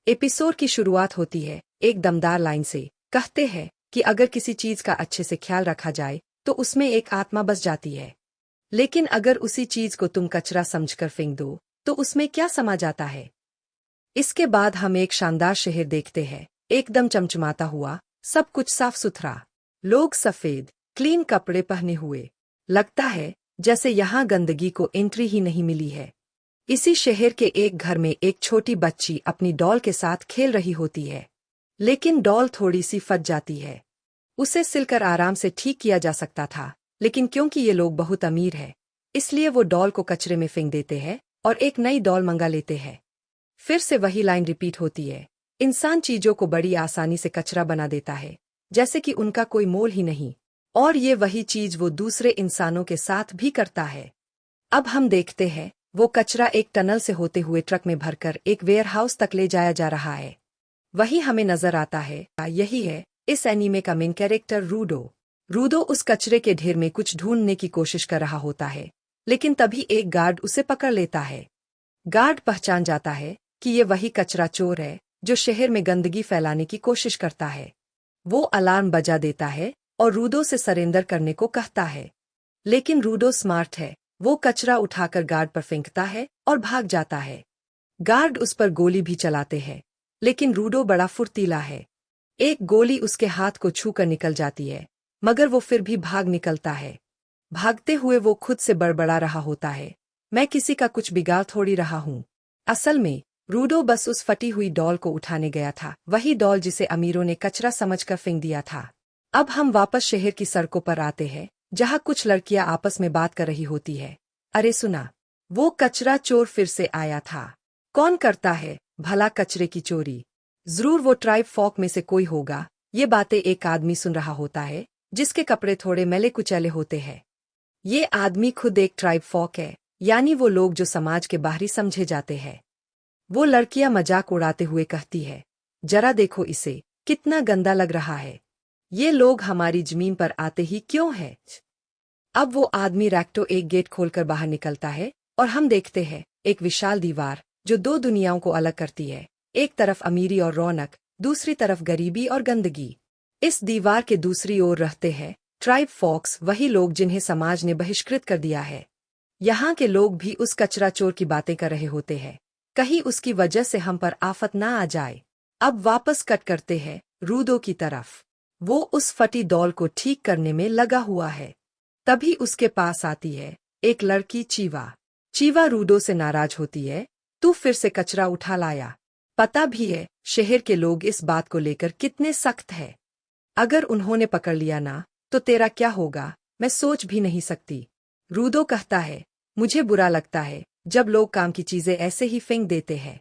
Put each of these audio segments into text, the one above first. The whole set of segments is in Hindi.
एपिसोड की शुरुआत होती है एक दमदार लाइन से। कहते हैं कि अगर किसी चीज का अच्छे से ख्याल रखा जाए तो उसमें एक आत्मा बस जाती है, लेकिन अगर उसी चीज को तुम कचरा समझकर फेंक दो तो उसमें क्या समा जाता है। इसके बाद हम एक शानदार शहर देखते हैं, एकदम चमचमाता हुआ, सब कुछ साफ सुथरा, लोग सफेद क्लीन कपड़े पहने हुए। लगता है जैसे यहाँ गंदगी को एंट्री ही नहीं मिली है। इसी शहर के एक घर में एक छोटी बच्ची अपनी डॉल के साथ खेल रही होती है, लेकिन डॉल थोड़ी सी फट जाती है। उसे सिलकर आराम से ठीक किया जा सकता था, लेकिन क्योंकि ये लोग बहुत अमीर हैं, इसलिए वो डॉल को कचरे में फेंक देते हैं और एक नई डॉल मंगा लेते हैं। फिर से वही लाइन रिपीट होती है। इंसान चीजों को बड़ी आसानी से कचरा बना देता है, जैसे कि उनका कोई मोल ही नहीं। और ये वही चीज वो दूसरे इंसानों के साथ भी करता है। अब हम देखते हैं वो कचरा एक टनल से होते हुए ट्रक में भरकर एक वेयरहाउस तक ले जाया जा रहा है। वही हमें नजर आता है, यही है इस एनीमे का मेन कैरेक्टर रूडो। रूडो उस कचरे के ढेर में कुछ ढूंढने की कोशिश कर रहा होता है, लेकिन तभी एक गार्ड उसे पकड़ लेता है। गार्ड पहचान जाता है कि ये वही कचरा चोर है जो शहर में गंदगी फैलाने की कोशिश करता है। वो अलार्म बजा देता है और रूडो से सरेंडर करने को कहता है, लेकिन रूडो स्मार्ट है, वो कचरा उठाकर गार्ड पर फेंकता है और भाग जाता है। गार्ड उस पर गोली भी चलाते हैं, लेकिन रूडो बड़ा फुर्तीला है। एक गोली उसके हाथ को छूकर निकल जाती है, मगर वो फिर भी भाग निकलता है। भागते हुए वो खुद से बड़बड़ा रहा होता है, मैं किसी का कुछ बिगाड़ थोड़ी रहा हूँ। असल में रूडो बस उस फटी हुई डॉल को उठाने गया था, वही डॉल जिसे अमीरों ने कचरा समझकर फेंक दिया था। अब हम वापस शहर की सड़कों पर आते हैं, जहाँ कुछ लड़कियां आपस में बात कर रही होती है। अरे सुना, वो कचरा चोर फिर से आया था। कौन करता है भला कचरे की चोरी? जरूर वो ट्राइब फॉक में से कोई होगा। ये बातें एक आदमी सुन रहा होता है, जिसके कपड़े थोड़े मैले कुचैले होते हैं। ये आदमी खुद एक ट्राइब फॉक है, यानी वो लोग जो समाज के बाहरी समझे जाते हैं। वो लड़कियां मजाक उड़ाते हुए कहती है, जरा देखो इसे, कितना गंदा लग रहा है। ये लोग हमारी जमीन पर आते ही क्यों है। अब वो आदमी रैक्टो एक गेट खोलकर बाहर निकलता है और हम देखते हैं एक विशाल दीवार जो दो दुनियाओं को अलग करती है। एक तरफ अमीरी और रौनक, दूसरी तरफ गरीबी और गंदगी। इस दीवार के दूसरी ओर रहते हैं ट्राइब फॉक्स, वही लोग जिन्हें समाज ने बहिष्कृत कर दिया है। यहाँ के लोग भी उस कचरा चोर की बातें कर रहे होते हैं, कहीं उसकी वजह से हम पर आफत ना आ जाए। अब वापस कट करते हैं रूडो की तरफ। वो उस फटी डॉल को ठीक करने में लगा हुआ है। तभी उसके पास आती है एक लड़की चीवा। चीवा रूडो से नाराज होती है, तू फिर से कचरा उठा लाया। पता भी है शहर के लोग इस बात को लेकर कितने सख्त है। अगर उन्होंने पकड़ लिया ना तो तेरा क्या होगा, मैं सोच भी नहीं सकती। रूडो कहता है, मुझे बुरा लगता है जब लोग काम की चीजें ऐसे ही फेंक देते हैं।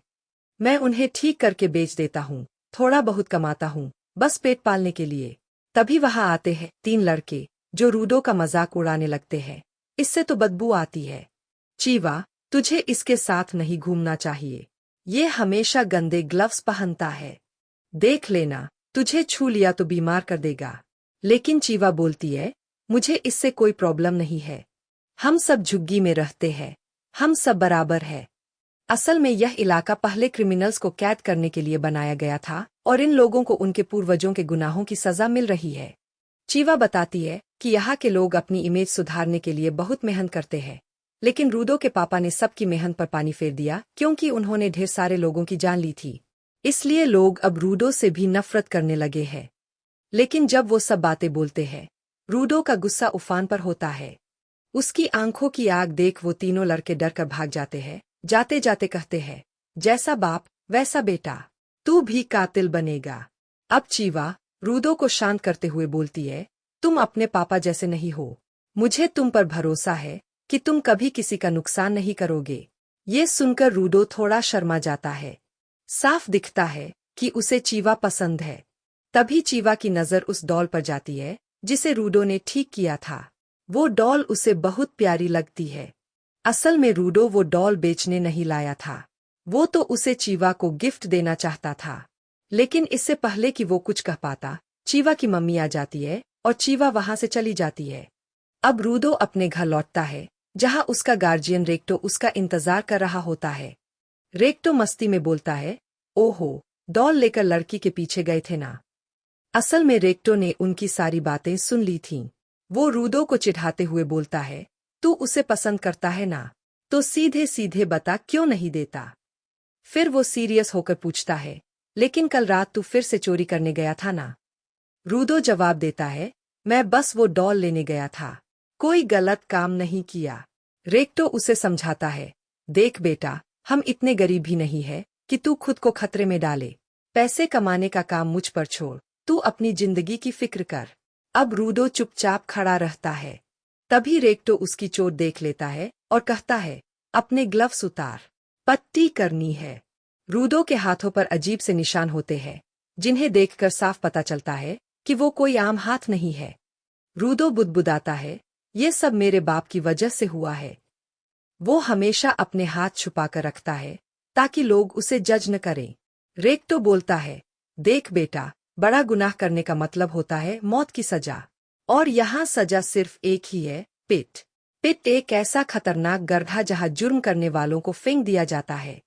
मैं उन्हें ठीक करके बेच देता हूँ, थोड़ा बहुत कमाता हूँ, बस पेट पालने के लिए। तभी वहां आते हैं तीन लड़के जो रूडो का मजाक उड़ाने लगते हैं, इससे तो बदबू आती है। चीवा, तुझे इसके साथ नहीं घूमना चाहिए, ये हमेशा गंदे ग्लव्स पहनता है। देख लेना, तुझे छू लिया तो बीमार कर देगा। लेकिन चीवा बोलती है, मुझे इससे कोई प्रॉब्लम नहीं है। हम सब झुग्गी में रहते हैं, हम सब बराबर है। असल में यह इलाका पहले क्रिमिनल्स को कैद करने के लिए बनाया गया था और इन लोगों को उनके पूर्वजों के गुनाहों की सजा मिल रही है। चीवा बताती है कि यहाँ के लोग अपनी इमेज सुधारने के लिए बहुत मेहनत करते हैं, लेकिन रूडो के पापा ने सबकी मेहनत पर पानी फेर दिया क्योंकि उन्होंने ढेर सारे लोगों की जान ली थी। इसलिए लोग अब रूडो से भी नफरत करने लगे हैं। लेकिन जब वो सब बातें बोलते हैं, रूडो का गुस्सा उफान पर होता है। उसकी आंखों की आग देख वो तीनों लड़के डर कर भाग जाते हैं। जाते जाते कहते हैं, जैसा बाप वैसा बेटा, तू भी कातिल बनेगा। अब चीवा रूडो को शांत करते हुए बोलती है, तुम अपने पापा जैसे नहीं हो। मुझे तुम पर भरोसा है कि तुम कभी किसी का नुकसान नहीं करोगे। ये सुनकर रूडो थोड़ा शर्मा जाता है। साफ दिखता है कि उसे चीवा पसंद है। तभी चीवा की नजर उस डॉल पर जाती है जिसे रूडो ने ठीक किया था। वो डॉल उसे बहुत प्यारी लगती है। असल में रूडो वो डॉल बेचने नहीं लाया था, वो तो उसे चीवा को गिफ्ट देना चाहता था। लेकिन इससे पहले कि वो कुछ कह पाता, चीवा की मम्मी आ जाती है और चीवा वहां से चली जाती है। अब रूडो अपने घर लौटता है, जहां उसका गार्जियन रेक्टो उसका इंतजार कर रहा होता है। रेक्टो मस्ती में बोलता है, ओहो, डॉल लेकर लड़की के पीछे गए थे ना। असल में रेक्टो ने उनकी सारी बातें सुन ली थीं। वो रूडो को चिढ़ाते हुए बोलता है, तू उसे पसंद करता है ना, तो सीधे सीधे बता क्यों नहीं देता। फिर वो सीरियस होकर पूछता है, लेकिन कल रात तू फिर से चोरी करने गया था ना। रूडो जवाब देता है, मैं बस वो डॉल लेने गया था, कोई गलत काम नहीं किया। रेक्टो उसे समझाता है, देख बेटा, हम इतने गरीब भी नहीं है कि तू खुद को खतरे में डाले। पैसे कमाने का काम मुझ पर छोड़, तू अपनी जिंदगी की फिक्र कर। अब रूडो चुपचाप खड़ा रहता है। तभी रेक्टो उसकी चोट देख लेता है और कहता है, अपने ग्लव्स उतार, पट्टी करनी है। रूडो के हाथों पर अजीब से निशान होते हैं, जिन्हें देखकर साफ पता चलता है कि वो कोई आम हाथ नहीं है। रूडो बुदबुदाता है, ये सब मेरे बाप की वजह से हुआ है। वो हमेशा अपने हाथ छुपाकर रखता है ताकि लोग उसे जज न करें। रेक्टो बोलता है, देख बेटा, बड़ा गुनाह करने का मतलब होता है मौत की सजा। और यहाँ सजा सिर्फ एक ही है, पिट। पिट एक ऐसा खतरनाक गड्ढा जहाँ जुर्म करने वालों को फेंक दिया जाता है,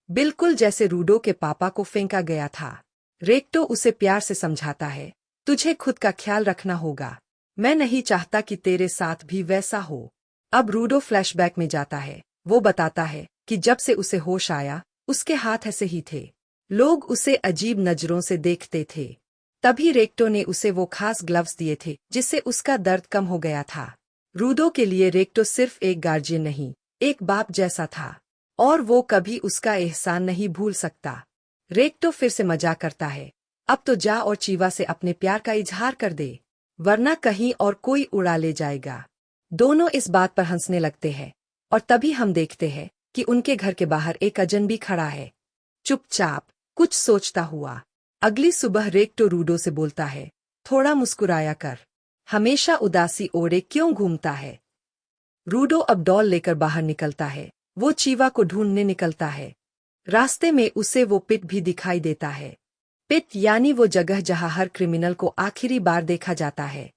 बिल्कुल जैसे रूडो के पापा को फेंका गया था। रेक्टो उसे प्यार से समझाता है, तुझे खुद का ख्याल रखना होगा, मैं नहीं चाहता कि तेरे साथ भी वैसा हो। अब रूडो फ्लैशबैक में जाता है। वो बताता है कि जब से उसे होश आया, उसके हाथ ऐसे ही थे। लोग उसे अजीब नजरों से देखते थे। तभी रेक्टो ने उसे वो खास ग्लव्स दिए थे जिससे उसका दर्द कम हो गया था। रूडो के लिए रेक्टो सिर्फ एक गार्जियन नहीं, एक बाप जैसा था, और वो कभी उसका एहसान नहीं भूल सकता। रेक्टो फिर से मजाक करता है, अब तो जा और चीवा से अपने प्यार का इजहार कर दे, वरना कहीं और कोई उड़ा ले जाएगा। दोनों इस बात पर हंसने लगते हैं, और तभी हम देखते हैं कि उनके घर के बाहर एक अजनबी खड़ा है, चुपचाप, कुछ सोचता हुआ। अगली सुबह रेक्टो रूडो से बोलता है, थोड़ा मुस्कुराया कर, हमेशा उदासी ओढ़े क्यों घूमता है। रूडो अब डॉल लेकर बाहर निकलता है। वो चीवा को ढूंढने निकलता है। रास्ते में उसे वो पिट भी दिखाई देता है। पिट यानी वो जगह जहां हर क्रिमिनल को आखिरी बार देखा जाता है।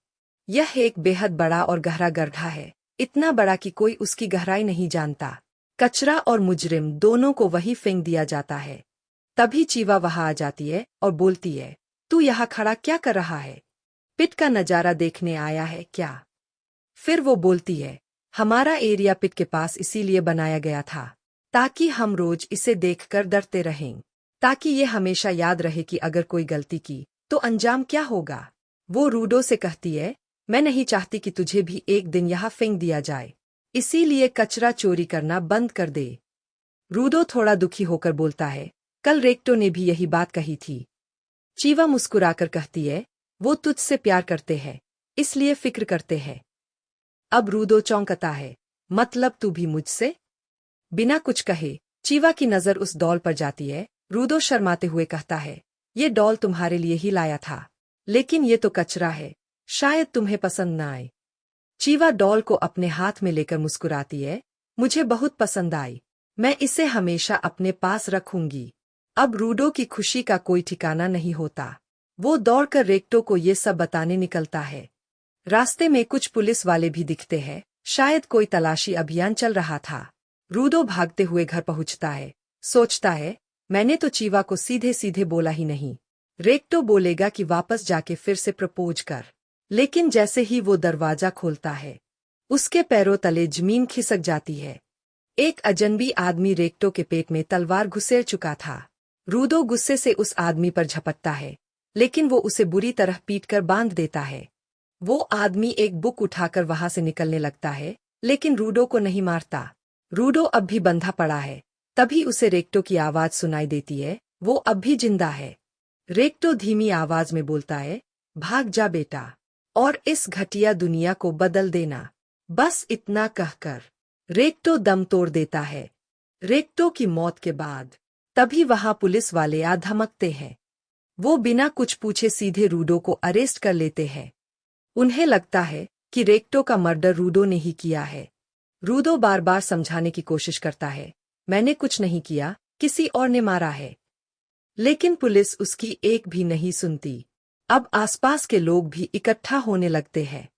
यह एक बेहद बड़ा और गहरा गड्ढा है, इतना बड़ा कि कोई उसकी गहराई नहीं जानता। कचरा और मुजरिम दोनों को वही फेंक दिया जाता है। तभी चीवा वहां आ जाती है और बोलती है, तू यहाँ खड़ा क्या कर रहा है? पिट का नजारा देखने आया है क्या? फिर वो बोलती है, हमारा एरिया पिट के पास इसीलिए बनाया गया था ताकि हम रोज इसे देखकर डरते रहें, ताकि ये हमेशा याद रहे कि अगर कोई गलती की तो अंजाम क्या होगा। वो रूडो से कहती है, मैं नहीं चाहती कि तुझे भी एक दिन यहाँ फेंक दिया जाए, इसीलिए कचरा चोरी करना बंद कर दे। रूडो थोड़ा दुखी होकर बोलता है, कल रेक्टो ने भी यही बात कही थी। चीवा मुस्कुराकर कहती है, वो तुझसे प्यार करते हैं, इसलिए फिक्र करते हैं। अब रूडो चौंकता है, मतलब तू भी मुझसे? बिना कुछ कहे चीवा की नजर उस डॉल पर जाती है। रूडो शर्माते हुए कहता है, ये डॉल तुम्हारे लिए ही लाया था, लेकिन ये तो कचरा है, शायद तुम्हें पसंद न आए। चीवा डॉल को अपने हाथ में लेकर मुस्कुराती है, मुझे बहुत पसंद आई, मैं इसे हमेशा अपने पास रखूंगी। अब रूडो की खुशी का कोई ठिकाना नहीं होता। वो दौड़कर रेक्टो को ये सब बताने निकलता है। रास्ते में कुछ पुलिस वाले भी दिखते हैं, शायद कोई तलाशी अभियान चल रहा था। रूडो भागते हुए घर पहुंचता है, सोचता है, मैंने तो चीवा को सीधे सीधे बोला ही नहीं। रेक्टो बोलेगा कि वापस जाके फिर से प्रपोज कर, लेकिन जैसे ही वो दरवाजा खोलता है, उसके पैरों तले जमीन खिसक जाती है। एक अजनबी आदमी रेक्टो के पेट में तलवार घुसेड़ चुका था। रूडो गुस्से से उस आदमी पर झपटता है, लेकिन वो उसे बुरी तरह पीटकर बांध देता है। वो आदमी एक बुक उठाकर वहां से निकलने लगता है, लेकिन रूडो को नहीं मारता। रूडो अब भी बंधा पड़ा है। तभी उसे रेक्टो की आवाज सुनाई देती है, वो अब भी जिंदा है। रेक्टो धीमी आवाज में बोलता है, भाग जा बेटा, और इस घटिया दुनिया को बदल देना। बस इतना कहकर रेक्टो दम तोड़ देता है। रेक्टो की मौत के बाद तभी वहां पुलिस वाले आ धमकते हैं। वो बिना कुछ पूछे सीधे रूडो को अरेस्ट कर लेते हैं। उन्हें लगता है कि रेक्टो का मर्डर रूडो ने ही किया है। रूडो बार बार समझाने की कोशिश करता है, मैंने कुछ नहीं किया, किसी और ने मारा है। लेकिन पुलिस उसकी एक भी नहीं सुनती। अब आसपास के लोग भी इकट्ठा होने लगते हैं।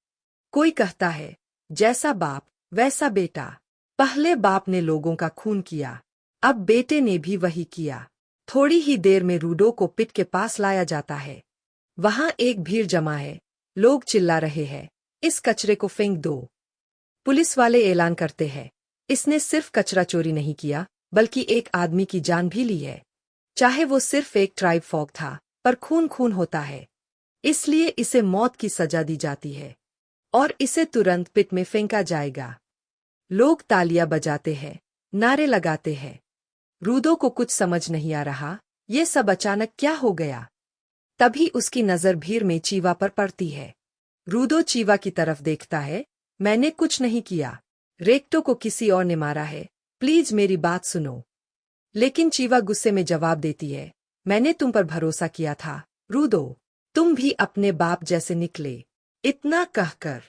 कोई कहता है, जैसा बाप वैसा बेटा। पहले बाप ने लोगों का खून किया, अब बेटे ने भी वही किया। थोड़ी ही देर में रूडो को पिट के पास लाया जाता है। वहां एक भीड़ जमा है, लोग चिल्ला रहे हैं, इस कचरे को फेंक दो। पुलिस वाले ऐलान करते हैं, इसने सिर्फ कचरा चोरी नहीं किया, बल्कि एक आदमी की जान भी ली है। चाहे वो सिर्फ एक ट्राइब फॉग था, पर खून खून होता है, इसलिए इसे मौत की सजा दी जाती है और इसे तुरंत पिट में फेंका जाएगा। लोग तालियां बजाते हैं, नारे लगाते हैं। रूडो को कुछ समझ नहीं आ रहा, ये सब अचानक क्या हो गया। तभी उसकी नजर भीड़ में चीवा पर पड़ती है। रूडो चीवा की तरफ देखता है, मैंने कुछ नहीं किया, रेक्टो को किसी और ने मारा है, प्लीज मेरी बात सुनो। लेकिन चीवा गुस्से में जवाब देती है, मैंने तुम पर भरोसा किया था रूडो, तुम भी अपने बाप जैसे निकले। इतना कहकर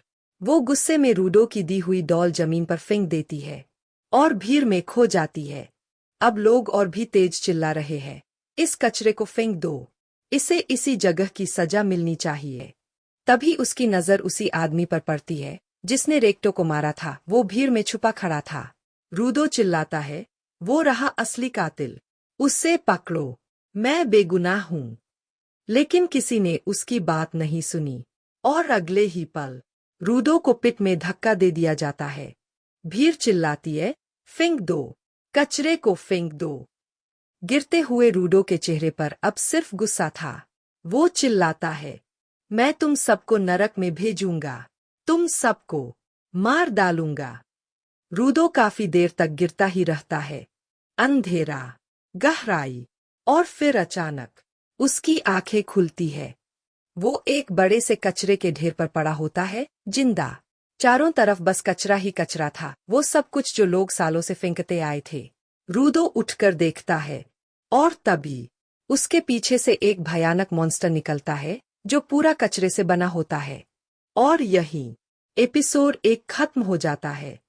वो गुस्से में रूडो की दी हुई डॉल जमीन पर फेंक देती है और भीड़ में खो जाती है। अब लोग और भी तेज चिल्ला रहे हैं, इस कचरे को फेंक दो, इसे इसी जगह की सजा मिलनी चाहिए। तभी उसकी नजर उसी आदमी पर पड़ती है जिसने रेक्टो को मारा था। वो भीड़ में छुपा खड़ा था। रूडो चिल्लाता है, वो रहा असली कातिल, उसे पकड़ो, मैं बेगुनाह हूं। लेकिन किसी ने उसकी बात नहीं सुनी और अगले ही पल रूडो को पिट में धक्का दे दिया जाता है। भीड़ चिल्लाती है, फेंक दो, कचरे को फेंक दो। गिरते हुए रूडो के चेहरे पर अब सिर्फ गुस्सा था। वो चिल्लाता है, मैं तुम सबको नरक में भेजूंगा, तुम सबको मार डालूंगा। रूडो काफी देर तक गिरता ही रहता है। अंधेरा, गहराई, और फिर अचानक उसकी आंखें खुलती है। वो एक बड़े से कचरे के ढेर पर पड़ा होता है, जिंदा। चारों तरफ बस कचरा ही कचरा था, वो सब कुछ जो लोग सालों से फेंकते आए थे। रूडो उठकर देखता है और तभी उसके पीछे से एक भयानक मॉन्स्टर निकलता है जो पूरा कचरे से बना होता है। और यहीं एपिसोड 1 खत्म हो जाता है।